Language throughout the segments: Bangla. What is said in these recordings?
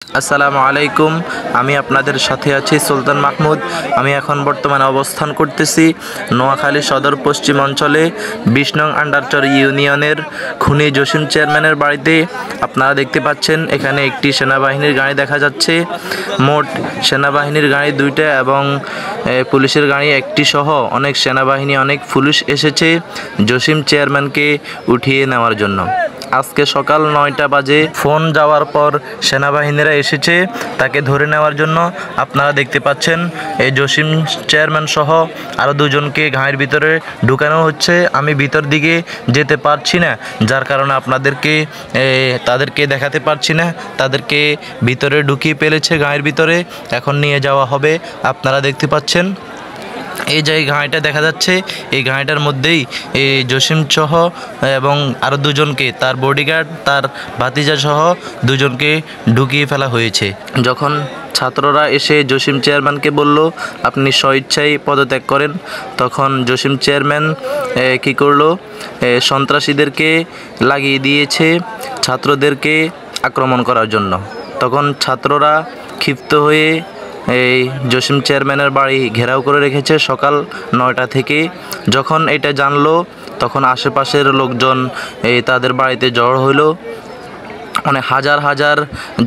আসসালামু আলাইকুম। আমি আপনাদের সাথে আছি সুলতান মাহমুদ। আমি এখন বর্তমানে অবস্থান করতেছি নোয়াখালী সদর পশ্চিম অঞ্চলে ২০ নং আন্ডারচর ইউনিয়নের খুনি জসিম চেয়ারম্যানের বাড়িতে। আপনারা দেখতে পাচ্ছেন এখানে একটি সেনাবাহিনীর গাড়ি দেখা যাচ্ছে। মোট সেনাবাহিনীর গাড়ি ২টা এবং পুলিশের গাড়ি একটি সহ অনেক সেনাবাহিনী অনেক পুলিশ এসেছে জসিম চেয়ারম্যানকে উঠিয়ে নেওয়ার জন্য। আজকে সকাল ৯টা বাজে ফোন যাওয়ার পর সেনাবাহিনীরা এসেছে তাকে ধরে নেওয়ার জন্য। আপনারা দেখতে পাচ্ছেন এই জসিম চেয়ারম্যান সহ আরও দুজনকে গাড়ির ভিতরে ঢুকানো হচ্ছে। আমি ভিতর দিকে যেতে পারছি না, যার কারণে তাদেরকে দেখাতে পারছি না। তাদেরকে ভিতরে ঢুকিয়ে ফেলেছে গাড়ির ভিতরে, এখন নিয়ে যাওয়া হবে। আপনারা দেখতে পাচ্ছেন এই যে গাড়িটা দেখা যাচ্ছে, এই গাড়িটার মধ্যেই এই জসিম সহ এবং আরও দুজনকে, তার বডিগার্ড, তার ভাতিজা সহ দুজনকে ঢুকিয়ে ফেলা হয়েছে। যখন ছাত্ররা এসে জসিম চেয়ারম্যানকে বলল আপনি স্বইচ্ছায় পদত্যাগ করেন, তখন জসিম চেয়ারম্যান কী করলো, সন্ত্রাসীদেরকে লাগিয়ে দিয়েছে ছাত্রদেরকে আক্রমণ করার জন্য। তখন ছাত্ররা ক্ষিপ্ত হয়ে এই জসিম চেয়ারম্যানের বাড়ি ঘেরাও করে রেখেছে সকাল ৯টা থেকে। যখন এটা জানলো তখন আশেপাশের লোকজন তাদের বাড়িতে জড়ো হইল। মানে হাজার হাজার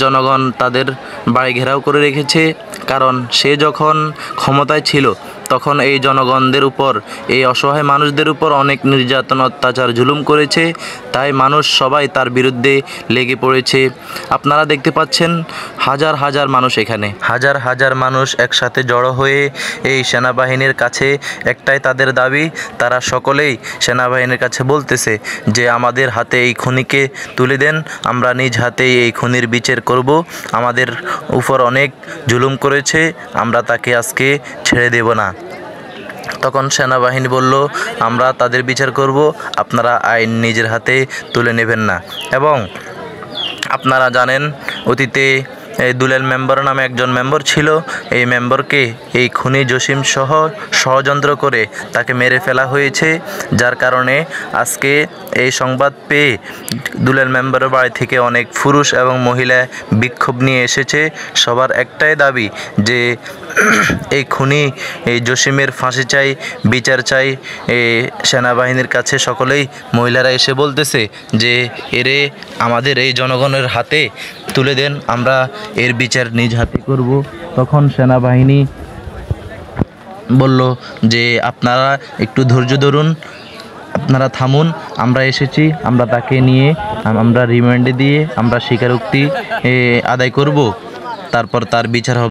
জনগণ তাদের বাড়ি ঘেরাও করে রেখেছে, কারণ সে যখন ক্ষমতায় ছিল তখন এই জনগণদের উপর, এই অসহায় মানুষদের উপর অনেক নির্যাতন অত্যাচার জুলুম করেছে। তাই মানুষ সবাই তার বিরুদ্ধে লেগে পড়েছে। আপনারা দেখতে পাচ্ছেন হাজার হাজার মানুষ, এখানে হাজার হাজার মানুষ একসাথে জড়ো হয়ে এই সেনাবাহিনীর কাছে একটাই তাদের দাবি। তারা সকলেই সেনাবাহিনীর কাছে বলতেছে যে আমাদের হাতে এই খুনিকে তুলে দেন, আমরা নিজ হাতেই এই খুনির বিচার করব। আমাদের উপর অনেক জুলুম করেছে, আমরা তাকে আজকে ছেড়ে দেব না। তখন সেনাবাহিনী বলল আমরা তাদের বিচার করব, আপনারা আইন নিজের হাতে তুলে নেবেন না। এবং আপনারা জানেন অতীতে দুলাল মেম্বার নামে একজন মেম্বার ছিল, এই মেম্বারকে এই খুনি জসিম সহ ষড়যন্ত্র করে তাকে মেরে ফেলা হয়েছে। যার কারণে আজকে এই সংবাদ পেয়ে দুলাল মেম্বারের বাড়ি থেকে অনেক পুরুষ এবং মহিলা বিক্ষোভ নিয়ে এসেছে। সবার একটাই দাবি যে এই খুনি এই জসিমের ফাঁসি চাই, বিচার চাই। সেনাবাহিনীর কাছে সকলেই মহিলারা এসে বলতেছে যে এরে আমাদের এই জনগণের হাতে তুলে দেন, আমরা এর বিচার নিজ হাতে করব। তখন সেনাবাহিনী বলল যে আপনারা একটু ধৈর্য ধরুন, আপনারা থামুন, আমরা এসেছি, আমরা তাকে নিয়ে আমরা রিমান্ডে দিয়ে আমরা স্বীকারোক্তি আদায় করব, তারপর তার বিচার হবে।